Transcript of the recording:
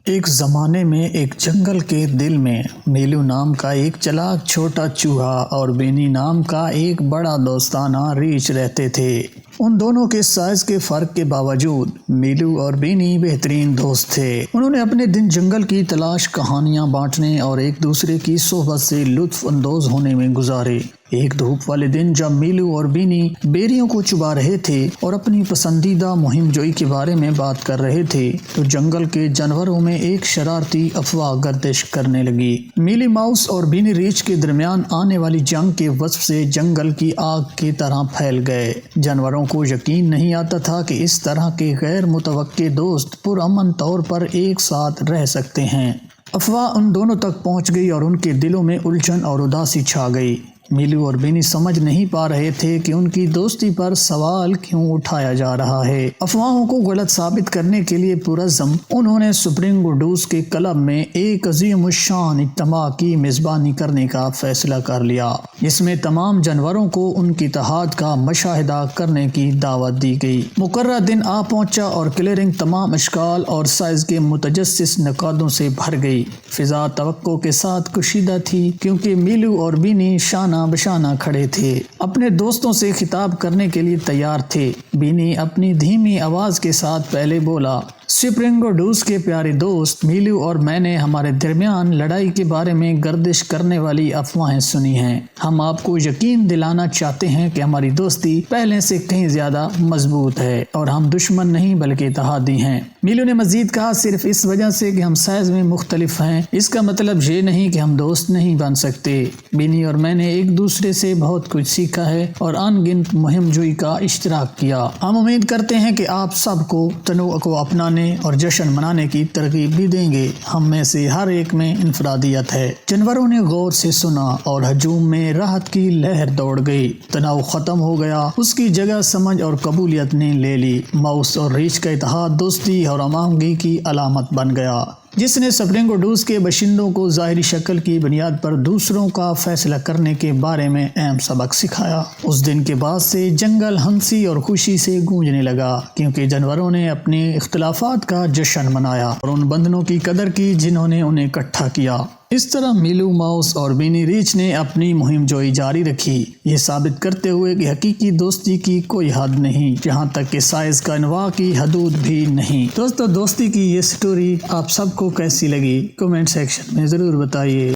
ایک زمانے میں ایک جنگل کے دل میں میلو نام کا ایک چلاک چھوٹا چوہا اور بینی نام کا ایک بڑا دوستانہ ریچھ رہتے تھے۔ ان دونوں کے سائز کے فرق کے باوجود میلو اور بینی بہترین دوست تھے۔ انہوں نے اپنے دن جنگل کی تلاش، کہانیاں بانٹنے اور ایک دوسرے کی صحبت سے لطف اندوز ہونے میں گزارے۔ ایک دھوپ والے دن جب میلو اور بینی بیریوں کو چبا رہے تھے اور اپنی پسندیدہ مہم جوئی کے بارے میں بات کر رہے تھے تو جنگل کے جانوروں میں ایک شرارتی افواہ گردش کرنے لگی۔ میلی ماؤس اور بینی ریچھ کے درمیان آنے والی جنگ کے وصف سے جنگل کی آگ کی طرح پھیل گئے۔ جانوروں کو یقین نہیں آتا تھا کہ اس طرح کے غیر متوقع دوست پرامن طور پر ایک ساتھ رہ سکتے ہیں۔ افواہ ان دونوں تک پہنچ گئی اور ان کے دلوں میں الجھن اور اداسی چھا گئی۔ میلو اور بینی سمجھ نہیں پا رہے تھے کہ ان کی دوستی پر سوال کیوں اٹھایا جا رہا ہے۔ افواہوں کو غلط ثابت کرنے کے لیے پرعزم انہوں نے سپرنگ ڈوس کے کلب میں ایک عظیم الشان اجتماع کی میزبانی کرنے کا فیصلہ کر لیا، جس میں تمام جانوروں کو ان کی اتحاد کا مشاہدہ کرنے کی دعوت دی گئی۔ مقررہ دن آ پہنچا اور کلیئرنگ تمام اشکال اور سائز کے متجسس نقادوں سے بھر گئی۔ فضا توقع کے ساتھ کشیدہ تھی کیونکہ میلو اور بینی شانہ بشانہ کھڑے تھے، اپنے دوستوں سے خطاب کرنے کے لیے تیار تھے۔ بینی اپنی دھیمی آواز کے ساتھ پہلے بولا، سپرنگ ڈوس کے پیارے دوست، میلو اور میں نے ہمارے درمیان لڑائی کے بارے میں گردش کرنے والی افواہیں سنی ہیں۔ ہم آپ کو یقین دلانا چاہتے ہیں کہ ہماری دوستی پہلے سے کہیں زیادہ مضبوط ہے اور ہم دشمن نہیں بلکہ اتحادی ہیں۔ میلو نے مزید کہا، صرف اس وجہ سے کہ ہم سائز میں مختلف ہیں اس کا مطلب یہ نہیں کہ ہم دوست نہیں بن سکتے۔ بینی اور میں نے ایک دوسرے سے بہت کچھ سیکھا ہے اور ان گنت مہم جوئی کا اشتراک کیا۔ ہم امید کرتے ہیں کہ آپ سب کو تنوع کو اپنانے اور جشن منانے کی ترغیب بھی دیں گے۔ ہم میں سے ہر ایک میں انفرادیت ہے۔ جانوروں نے غور سے سنا اور ہجوم میں راحت کی لہر دوڑ گئی۔ تناؤ ختم ہو گیا، اس کی جگہ سمجھ اور قبولیت نے لے لی۔ ماؤس اور ریچھ کا اتحاد دوستی اور ہمآہنگی کی علامت بن گیا، جس نے سپرنگ ڈوس کے باشندوں کو ظاہری شکل کی بنیاد پر دوسروں کا فیصلہ کرنے کے بارے میں اہم سبق سکھایا۔ اس دن کے بعد سے جنگل ہنسی اور خوشی سے گونجنے لگا کیونکہ جانوروں نے اپنے اختلافات کا جشن منایا اور ان بندھنوں کی قدر کی جنہوں نے انہیں اکٹھا کیا۔ اس طرح میلو، ماؤس اور بینی ریچھ نے اپنی مہم جوئی جاری رکھی، یہ ثابت کرتے ہوئے کہ حقیقی دوستی کی کوئی حد نہیں، جہاں تک کہ سائز کا انواع کی حدود بھی نہیں۔ دوستو، دوستی کی یہ سٹوری آپ سب کو کیسی لگی؟ کمنٹ سیکشن میں ضرور بتائیے۔